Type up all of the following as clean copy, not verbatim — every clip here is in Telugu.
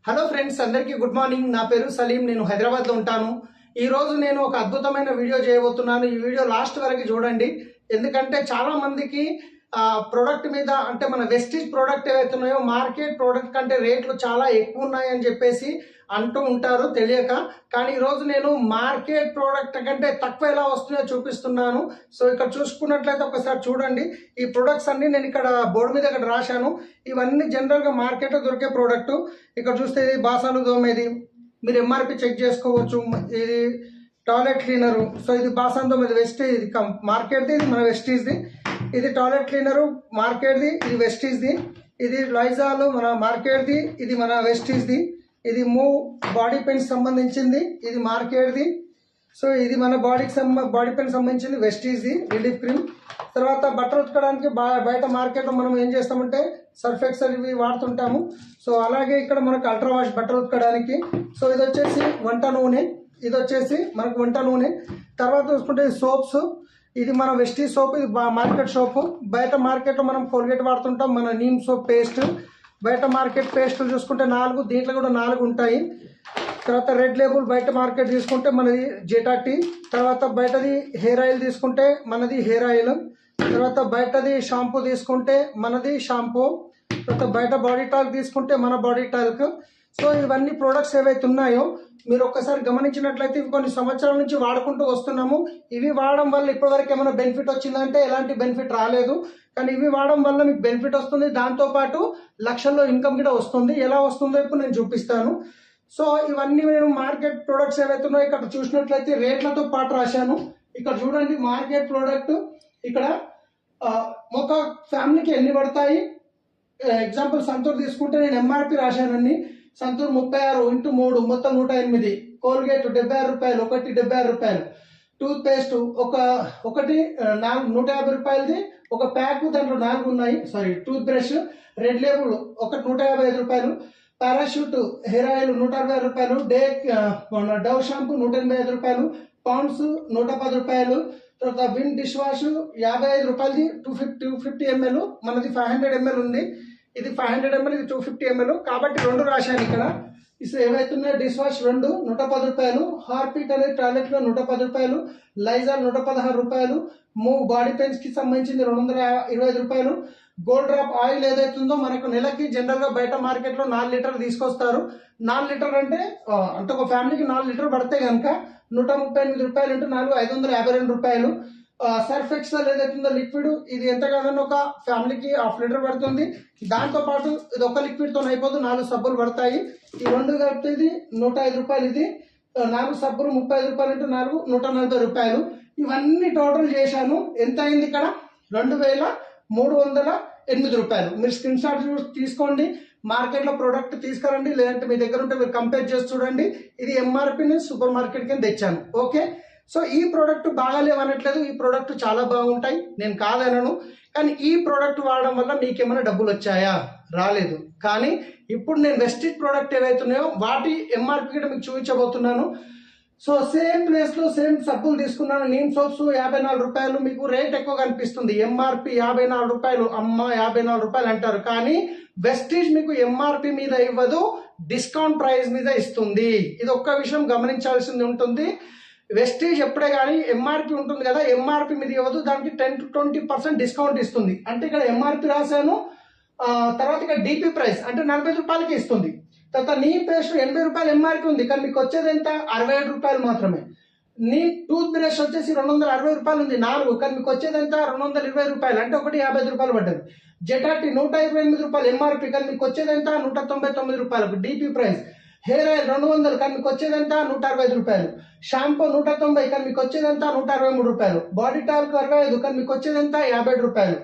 హలో ఫ్రెండ్స్, అందరికీ గుడ్ మార్నింగ్. నా పేరు సలీం. నేను హైదరాబాద్లో ఉంటాను. ఈరోజు నేను ఒక అద్భుతమైన వీడియో చేయబోతున్నాను. ఈ వీడియో లాస్ట్ వరకు చూడండి. ఎందుకంటే చాలా మందికి ప్రోడక్ట్ మీద, అంటే మన వెస్టీజ్ ప్రోడక్ట్ ఏవైతే ఉన్నాయో మార్కెట్ ప్రోడక్ట్ కంటే రేట్లు చాలా ఎక్కువ ఉన్నాయని చెప్పేసి అంటూ ఉంటారు తెలియక. కానీ ఈరోజు నేను మార్కెట్ ప్రోడక్ట్ కంటే తక్కువ ఎలా వస్తున్నాయో చూపిస్తున్నాను. సో ఇక్కడ చూసుకున్నట్లయితే ఒకసారి చూడండి. ఈ ప్రొడక్ట్స్ అన్ని నేను ఇక్కడ బోర్డు మీద ఇక్కడ రాశాను. ఇవన్నీ జనరల్గా మార్కెట్లో దొరికే ప్రోడక్ట్. ఇక్కడ చూస్తే ఇది బాసాలు దోమేది, మీరు ఎంఆర్పి చెక్ చేసుకోవచ్చు. ఇది టాయిలెట్ క్లీనరు. సో ఇది బాసాంతో ఇది వెస్టీజ్, ఇది మార్కెట్ది, ఇది మన వెస్టీజ్ది. ఇది టాయిలెట్ క్లీనరు మార్కెట్ది, ఇది వెస్టీజ్ది. ఇది లైజాల్ మన మార్కెట్ది, ఇది మన వెస్టీజ్ది. ఇది మూవ్ బాడీ పెయిన్స్ సంబంధించింది, ఇది మార్కెట్ది. సో ఇది మన బాడీ పెయిన్ సంబంధించింది వెస్టీజ్ది రిలీఫ్ క్రీమ్. తర్వాత బట్టలు ఉతకడానికి బయట మార్కెట్లో మనం ఏం చేస్తామంటే సర్ఫ్ ఎక్సెల్ ఇవి వాడుతుంటాము. సో అలాగే ఇక్కడ మనకు అల్ట్రా వాష్ బట్టలు ఉతకడానికి. సో ఇది వచ్చేసి వంట నూనె, ఇది వచ్చేసి మనకు వంట నూనె. తర్వాత చూసుకుంటే సోప్స్, ఇది మన వెస్టీజ్ సోప్, ఇది మార్కెట్ సోపు. బయట మార్కెట్లో మనం కోల్గేట్ వాడుతుంటాం, మన నీమ్ సోప్ పేస్ట్. బయట మార్కెట్ పేస్టులు చూసుకుంటే 4, దీంట్లో కూడా 4 ఉంటాయి. తర్వాత రెడ్ లేబుల్ బయట మార్కెట్ తీసుకుంటే మనది జెటా టీ. తర్వాత బయటది హెయిర్ ఆయిల్ తీసుకుంటే మనది హెయిర్ ఆయిల్. తర్వాత బయటది షాంపూ తీసుకుంటే మనది షాంపూ. తర్వాత బయట బాడీ టాల్క్ తీసుకుంటే మన బాడీ టాల్క్. సో ఇవన్నీ ప్రోడక్ట్స్ ఏవైతే ఉన్నాయో మీరు ఒక్కసారి గమనించినట్లయితే ఇవి కొన్ని సంవత్సరాల నుంచి వాడుకుంటూ వస్తున్నాము. ఇవి వాడడం వల్ల ఇప్పటివరకు ఏమైనా బెనిఫిట్ వచ్చిందంటే ఎలాంటి బెనిఫిట్ రాలేదు. కానీ ఇవి వాడడం వల్ల మీకు బెనిఫిట్ వస్తుంది, దాంతోపాటు లక్షల్లో ఇన్కమ్ కూడా వస్తుంది. ఎలా వస్తుందో ఇప్పుడు నేను చూపిస్తాను. సో ఇవన్నీ నేను మార్కెట్ ప్రొడక్ట్స్ ఏవైతే ఉన్నాయో ఇక్కడ చూసినట్లయితే రేట్లతో పాటు రాశాను. ఇక్కడ చూడండి మార్కెట్ ప్రోడక్ట్. ఇక్కడ ఒక ఫ్యామిలీకి ఎన్ని పడతాయి. ఎగ్జాంపుల్ సంతూర్ తీసుకుంటే నేను ఎంఆర్పి రాశానండి. సంతూర్ 36 × 3 మొత్తం 108. కోల్గేట్ 76 రూపాయలు, ఒకటి 76 రూపాయలు. టూత్ పేస్ట్ ఒకటి 150 రూపాయలది ఒక ప్యాక్, దాంట్లో 4 ఉన్నాయి. Sorry, tooth brush red label ఒకటి 155 రూపాయలు. పారాషూట్ హెయిర్ ఆయిల్ 160 రూపాయలు. డవ్ షాంపూ 185 రూపాయలు. పాండ్స్ 110 రూపాయలు. తర్వాత విన్ డిష్ వాష్ 55 రూపాయలది 250 ml. మనది 500 ml ఉంది. ఇది 500 ml, ఇది 250 ml. కాబట్టి 2 రాశాను ఇక్కడ. ఇది ఏవైతే ఉన్నాయో డిష్ వాష్ 2 110 రూపాయలు. హార్పిక్ అనేది టాయిలెట్ లో 110 రూపాయలు. లైజాల్ 116 రూపాయలు. మూవ్ బాడీ పెయిన్స్ కి సంబంధించింది 225 రూపాయలు. గోల్డ్ డ్రాప్ ఆయిల్ ఏదైతుందో మనకు నెలకి జనరల్ గా బయట మార్కెట్ లో 4 లీటర్లు తీసుకొస్తారు. 4 లీటర్ అంటే ఒక ఫ్యామిలీకి 4 లీటర్ పడితే కనుక 138 రూపాయలు ఇంటూ 4 552 రూపాయలు. సర్ఫ్ ఎక్సెల్ ఏదైతుందో లిక్విడ్, ఇది ఎంత కాదని ఒక ఫ్యామిలీకి 1/2 లీటర్ పడుతుంది. దాంతో పాటు ఇది ఒక లిక్విడ్ తో అయిపోదు, 4 సబ్బులు పడతాయి. ఈ 2 కలిపితే ఇది 105 రూపాయలు. ఇది 4 సబ్బులు 35 రూపాయలు ఇంటూ 4 140 రూపాయలు. ఇవన్నీ టోటల్ చేశాను. ఎంత అయింది ఇక్కడ 2308 రూపాయలు. మీరు స్క్రీన్ షాట్ తీసుకోండి, మార్కెట్ లో ప్రోడక్ట్ తీసుకురండి, లేదంటే మీ దగ్గర ఉంటే మీరు కంపేర్ చేసి చూడండి. ఇది ఎంఆర్పిని సూపర్ మార్కెట్ కింద తెచ్చాను. ఓకే, సో ఈ ప్రోడక్ట్ బాగాలేవనట్లేదు, ఈ ప్రోడక్ట్ చాలా బాగుంటాయి, నేను కాదనను. కానీ ఈ ప్రోడక్ట్ వాడడం వల్ల మీకేమైనా డబ్బులు వచ్చాయా? రాలేదు. కానీ ఇప్పుడు నేను వెస్టీజ్ ప్రోడక్ట్ ఏవైతే ఉన్నాయో వాటి ఎంఆర్పి కూడా మీకు చూపించబోతున్నాను. సో సేమ్ ప్లేస్ లో సేమ్ సబ్బులు తీసుకున్నాను. నీమ్ సోప్స్ 54 రూపాయలు. మీకు రేట్ ఎక్కువ కనిపిస్తుంది, ఎంఆర్పి 54 రూపాయలు. అమ్మ 54 రూపాయలు అంటారు. కానీ వెస్టీజ్ మీకు ఎంఆర్పి మీద ఇవ్వదు, డిస్కౌంట్ ప్రైస్ మీద ఇస్తుంది. ఇది ఒక్క విషయం గమనించాల్సింది ఉంటుంది. వెస్టీజ్ ఎప్పుడే కానీ ఎంఆర్పి ఉంటుంది కదా, ఎంఆర్పి మీద ఇవ్వదు, దానికి 10 to 20% డిస్కౌంట్ ఇస్తుంది. అంటే ఇక్కడ ఎంఆర్పి రాశాను, తర్వాత ఇక్కడ డిపి ప్రైస్ అంటే 40 రూపాయలకి ఇస్తుంది. తర్వాత నీ పేస్ట్ 80 రూపాయలు ఎంఆర్పి ఉంది, కానీ మీకు వచ్చేది ఎంత 67 రూపాయలు మాత్రమే. నీ టూత్ బ్రష్ వచ్చేసి 260 రూపాయలు ఉంది 4, కానీ మీకు వచ్చేది ఎంత 220 రూపాయలు, అంటే ఒకటి 55 రూపాయలు పడ్డది. జెటాటి 128 రూపాయలు ఎంఆర్పి, కానీ మీకు వచ్చేది ఎంత 199 రూపాయలకు డిపి ప్రైస్. హెయిర్ ఆయిల్ 200, కానీ మీకు వచ్చేదంతా 165 రూపాయలు. షాంపూ 190, కానీ మీకు వచ్చేదంతా 163 రూపాయలు. బాడీ టాల్క్ 65, కానీ మీకు వచ్చేదంతా 57 రూపాయలు.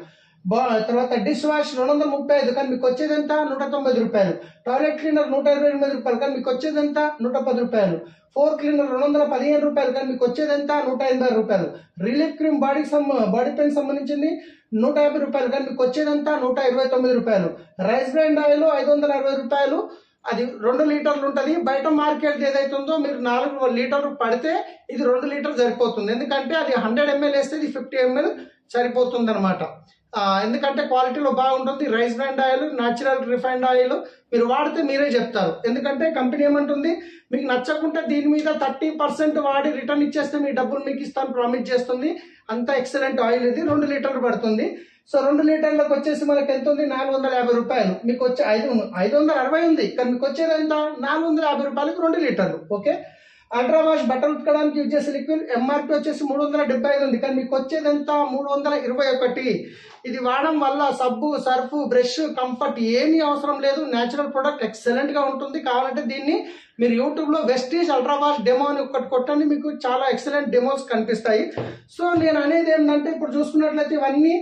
తర్వాత డిష్ వాష్ 235, కానీ మీకు వచ్చేదంతా 190 రూపాయలు. టాయిలెట్ క్లీనర్ 128 రూపాయలు, కానీ మీకు వచ్చేదంతా 110 రూపాయలు. ఫ్లోర్ క్లీనర్ 215 రూపాయలు, కానీ మీకు వచ్చేదంతా 186 రూపాయలు. రిలీఫ్ క్రీమ్ బాడీ పెయిన్ సంబంధించింది 150 రూపాయలు, కానీ మీకు వచ్చేదంతా 129 రూపాయలు. రైస్ బ్రాండ్ ఆయిల్ 560 రూపాయలు, అది 2 లీటర్లు ఉంటుంది. బయట మార్కెట్ ఏదైతే ఉందో మీరు 4 లీటర్లు పడితే ఇది 2 లీటర్లు సరిపోతుంది. ఎందుకంటే అది 100 ml వేస్తే ఇది 50 ml సరిపోతుంది అనమాట. ఎందుకంటే క్వాలిటీలో బాగుంటుంది. Rice brand oil, natural refined oil మీరు వాడితే మీరే చెప్తారు. ఎందుకంటే కంపెనీ ఏమంటుంది, మీకు నచ్చకుంటే దీని మీద 30% వాడి రిటర్న్ ఇచ్చేస్తే మీ డబ్బులు మీకు ఇస్తాను ప్రామిస్ చేస్తుంది. అంత ఎక్సలెంట్ ఆయిల్ ఇది. 2 లీటర్లు పడుతుంది. సో 2 లీటర్లకు వచ్చేసి మనకి ఎంత ఉంది, 450 రూపాయలు. మీకు వచ్చే 560 ఉంది, కానీ మీకు వచ్చేది ఎంత, 450 రూపాయలకు 2 లీటర్లు. ఓకే. అల్ట్రా వాష్ బట్టలు ఉతకడానికి యూజ్ చేసే లిక్విడ్ ఎంఆర్పి వచ్చేసి 375 ఉంది, కానీ మీకు వచ్చేది ఎంత, 321. ఇది వాడడం వల్ల సబ్బు, సర్ఫ్, బ్రష్, కంఫర్ట్ ఏమీ అవసరం లేదు. న్యాచురల్ ప్రొడక్ట్ ఎక్సలెంట్ గా ఉంటుంది. కావాలంటే దీన్ని మీరు యూట్యూబ్ లో వెస్టీజ్ అల్ట్రా వాష్ డెమో అని ఒకటి కొట్టండి, మీకు చాలా ఎక్సలెంట్ డెమోస్ కనిపిస్తాయి. సో నేను అనేది ఏంటంటే, ఇప్పుడు చూసుకున్నట్లయితే ఇవన్నీ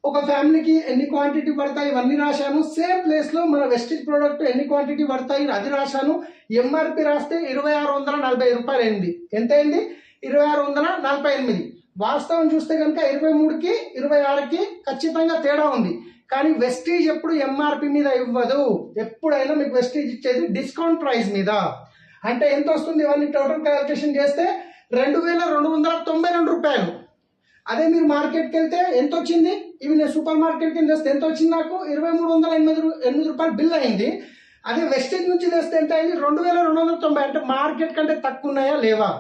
ఒక ఫ్యామిలీకి ఎన్ని క్వాంటిటీ పడతాయి ఇవన్నీ రాశాను. సేమ్ ప్లేస్ లో మన వెస్టీజ్ ప్రోడక్ట్ ఎన్ని క్వాంటిటీ పడతాయి అది రాశాను. ఎంఆర్పి రాస్తే 2640 రూపాయలు అయింది. ఎంత అయింది, 2648. వాస్తవం చూస్తే కనుక 23కి 26కి ఖచ్చితంగా తేడా ఉంది. కానీ వెస్టీజ్ ఎప్పుడు ఎంఆర్పి మీద ఇవ్వదు. ఎప్పుడైనా మీకు వెస్టీజ్ ఇచ్చేది డిస్కౌంట్ ప్రైస్ మీద. అంటే ఎంత వస్తుంది, ఇవన్నీ టోటల్ క్యాలిక్యులేషన్ చేస్తే 2292 రూపాయలు. అదే మీరు మార్కెట్కి వెళ్తే ఎంత వచ్చింది, ఇవి నేను సూపర్ మార్కెట్కి తెస్తే ఎంత వచ్చింది, నాకు 2308 రూపాయలు బిల్ అయింది. అదే వెస్టేజ్ నుంచి తెస్తే ఎంత అయింది, 2290. అంటే మార్కెట్ కంటే తక్కువ ఉన్నాయా లేవా,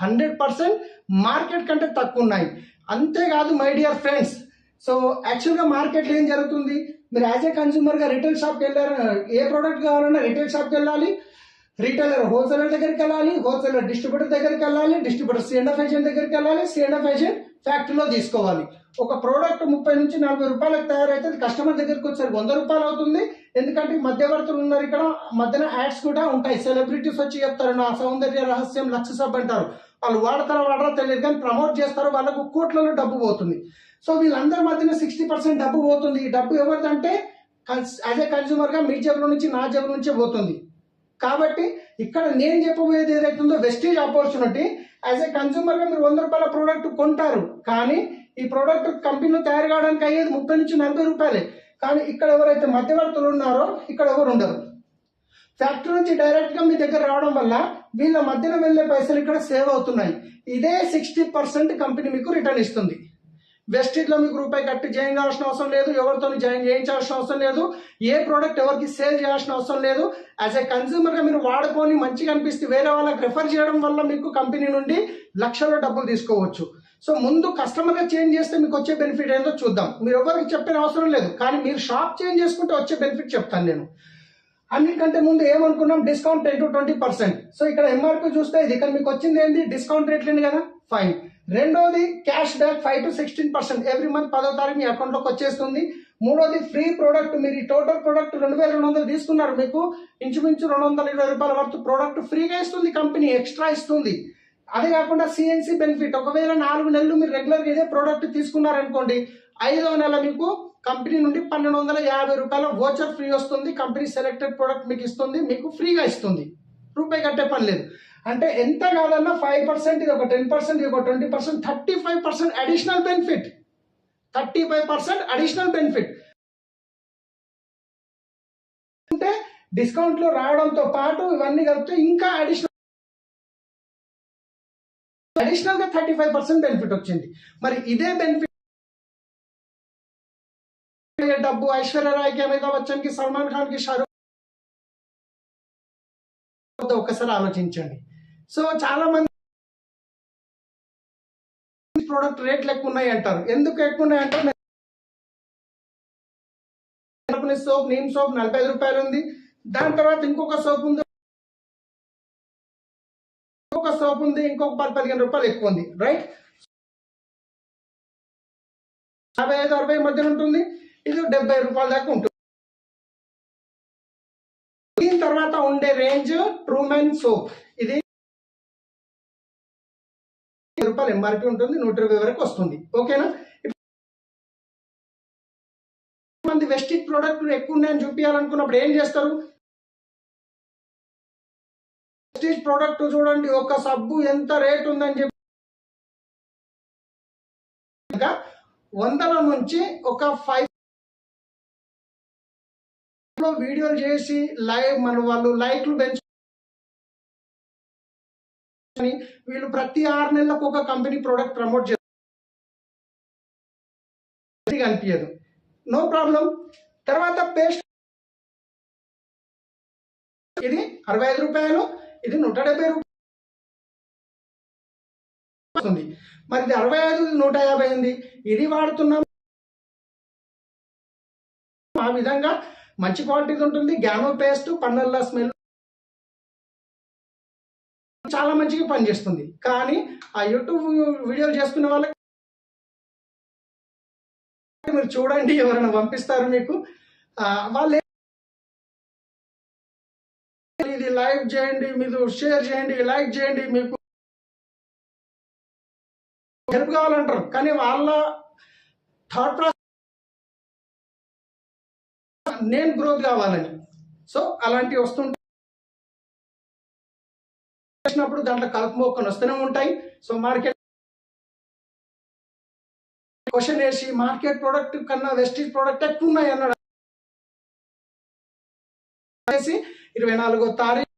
100% మార్కెట్ కంటే తక్కువ ఉన్నాయి. అంతేకాదు మై డియర్ ఫ్రెండ్స్, సో యాక్చువల్గా మార్కెట్లో ఏం జరుగుతుంది, మీరు యాజ్ ఏ కన్స్యూమర్గా రిటైల్ షాప్కి వెళ్ళారు, ఏ ప్రోడక్ట్ కావాలన్నా రిటైల్ షాప్కి వెళ్ళాలి, రీటైలర్ హోల్సేలర్ దగ్గరికి వెళ్ళాలి, హోల్సేలర్ డిస్ట్రిబ్యూటర్ దగ్గరికి వెళ్ళాలి, డిస్ట్రిబ్యూటర్ C&F ఏజెంట్ దగ్గరికి వెళ్ళాలి, C&F ఏజెంట్ ఫ్యాక్టరీలో తీసుకోవాలి. ఒక ప్రోడక్ట్ 30 నుంచి 40 రూపాయలకు తయారైతే కస్టమర్ దగ్గరికి వచ్చేసరికి 100 రూపాయలు అవుతుంది. ఎందుకంటే మధ్యవర్తులు ఉన్నారు ఇక్కడ, మధ్యన యాడ్స్ కూడా ఉంటాయి. సెలబ్రిటీస్ వచ్చి చెప్తారు నా సౌందర్య రహస్యం లక్స్ సబ్ అంటారు. వాళ్ళు వాడతారో తెలియదు, కానీ ప్రమోట్ చేస్తారు, వాళ్ళకు కోట్లలో డబ్బు పోతుంది. సో వీళ్ళందరి మధ్యన 60% డబ్బు పోతుంది. ఈ డబ్బు ఎవరిదంటే యాజ్ ఏ కన్స్యూమర్ గా మీ జేబుల నుంచి నా జేబుల నుంచే పోతుంది. కాబట్టి ఇక్కడ నేను చెప్పబోయేది ఏదైతుందో wastage opportunity. As a consumer గా మీరు 100 రూపాయల ప్రోడక్ట్ కొంటారు, కానీ ఈ ప్రోడక్ట్ కంపెనీలో తయారు కావడానికి అయ్యేది 30 నుంచి 40 రూపాయలే. కానీ ఇక్కడ ఎవరైతే మధ్యవర్తులు ఉన్నారో ఇక్కడ ఎవరు ఉండరు. ఫ్యాక్టరీ నుంచి డైరెక్ట్ గా మీ దగ్గర రావడం వల్ల వీళ్ళ మధ్యన వెళ్ళే పైసలు ఇక్కడ సేవ్ అవుతున్నాయి. ఇదే 60% కంపెనీ మీకు రిటర్న్ ఇస్తుంది. వెస్టేజ్ లో మీకు రూపాయి కట్టి జాయిన్ కావాల్సిన అవసరం లేదు, ఎవరితో జాయిన్ చేయించాల్సిన అవసరం లేదు, ఏ ప్రోడక్ట్ ఎవరికి సేల్ చేయాల్సిన అవసరం లేదు. యాజ్ ఏ కన్స్యూమర్ గా మీరు వాడుకొని మంచిగా అనిపిస్తే వేరే వాళ్ళకి రెఫర్ చేయడం వల్ల మీకు కంపెనీ నుండి లక్షల్లో డబ్బులు తీసుకోవచ్చు. సో ముందు కస్టమర్ గా చేంజ్ చేస్తే మీకు వచ్చే బెనిఫిట్ ఏంటో చూద్దాం. మీరు ఎవరికి చెప్పిన అవసరం లేదు, కానీ మీరు షాప్ చేంజ్ చేసుకుంటే వచ్చే బెనిఫిట్ చెప్తాను నేను. అన్నిటికంటే ముందు ఏమనుకున్నాం, డిస్కౌంట్ 10 to 20%. సో ఇక్కడ ఎంఆర్పి చూస్తే ఇది, ఇక్కడ మీకు వచ్చింది ఏంటి, డిస్కౌంట్ రేట్లేండి కదా, ఫైన్. రెండోది cash back 5 to 16% every month 10వ తారీఖు మీ అకౌంట్ లోకి వచ్చేస్తుంది. మూడోది ఫ్రీ ప్రోడక్ట్. మీరు ఈ టోటల్ ప్రోడక్ట్ 2200 తీసుకున్నారు, మీకు ఇంచుమించు 220 రూపాయల వరకు ప్రోడక్ట్ ఫ్రీగా ఇస్తుంది కంపెనీ, ఎక్స్ట్రా ఇస్తుంది. అదే కాకుండా CNC బెనిఫిట్. ఒకవేళ 4 నెలలు మీరు రెగ్యులర్ గా ఇదే ప్రోడక్ట్ తీసుకున్నారనుకోండి, 5వ నెల మీకు కంపెనీ నుండి 1250 రూపాయల వోచర్ ఫ్రీ వస్తుంది. కంపెనీ సెలెక్టెడ్ ప్రోడక్ట్ మీకు ఇస్తుంది, మీకు ఫ్రీగా ఇస్తుంది, రూపాయి కట్టే పని లేదు. అంటే ఎంత కాదన్నా 5%, ఇది ఒక 10%, ఇది ఒక 20%, 35% అడిషనల్ బెనిఫిట్. 35% అడిషనల్ బెనిఫిట్ అంటే డిస్కౌంట్ లో రావడంతో పాటు ఇవన్నీ కలిపితే ఇంకా అడిషనల్ గా 35% బెనిఫిట్ వచ్చింది. మరి ఇదే బెనిఫిట్ డబ్బు ఐశ్వర్య రాయ్కి, అమితాబ్ బచ్చన్ కి, సల్మాన్ ఖాన్ కి, షారూక్ ఒకసారి ఆలోచించండి. సో చాలా మంది ప్రోడక్ట్ రేట్లు ఎక్కువ ఉన్నాయి అంటారు. ఎందుకు ఎక్కువ ఉన్నాయి అంటారు, సోప్, నీమ్ సోప్ 45 రూపాయలు ఉంది. దాని తర్వాత ఇంకొక సోప్ ఉంది, ఇంకొక 10-15 రూపాయలు ఎక్కువ ఉంది, రైట్. 55-60 మధ్యన ఉంటుంది. ఇది 70 రూపాయల దాకా ఉంటుంది. దీని తర్వాత ఉండే రేంజ్ ట్రూమెన్ సోప్. ఇది రూపాయలు ఎంఆర్పి ఉంటుంది, 120 వరకు వస్తుంది. ఓకేనా. మంది వెస్టిజ్ ప్రోడక్ట్ ఎక్కువ ఉన్నాయని చూపించాలనుకున్నప్పుడు ఏం చేస్తారు, వెస్టిజ్ ప్రోడక్ట్ చూడండి, ఒక సబ్బు ఎంత రేట్ ఉందని చెప్పి 100 నుంచి ఒక 5 వీడియోలు చేసి వాళ్ళు లైక్లు పెంచు, వీళ్ళు ప్రతి 6 నెలలకు ఒక కంపెనీ ప్రోడక్ట్ ప్రమోట్ చేస్తారు. క్లారిటీగా అనిపించదు, నో ప్రాబ్లం. తర్వాత పేస్ట్ ఇది 65 రూపాయలు, ఇది 170 రూపాయలు వస్తుంది. మరి ఇది 65 150 అయింది, ఇది వాడుతున్నాం. ఆ విధంగా మంచి క్వాలిటీ ఉంటుంది. గ్యానో పేస్ట్ పన్నెల్ల స్మెల్ చాలా మంచిగా పనిచేస్తుంది. కానీ ఆ యూట్యూబ్ వీడియోలు చేసుకునే వాళ్ళకి మీరు చూడండి, ఎవరైనా పంపిస్తారు మీకు, వాళ్ళు ఇది లైక్ చేయండి, మీరు షేర్ చేయండి, లైక్ చేయండి, మీకు హెల్ప్ కావాలంటారు. కానీ వాళ్ళ థాట్ ప్రాసెస్ నేను గ్రోత్ కావాలని. సో అలాంటివి వస్తుంటే చేసినప్పుడు దాంట్లో కలుపు మొక్కలు వస్తూనే ఉంటాయి. సో మార్కెట్ క్వశ్చన్ వేసి మార్కెట్ ప్రోడక్ట్ కన్నా వెస్టీజ్ ప్రోడక్ట్ ఎక్కువ ఉన్నాయి అన్నాడు. 24వ తారీఖు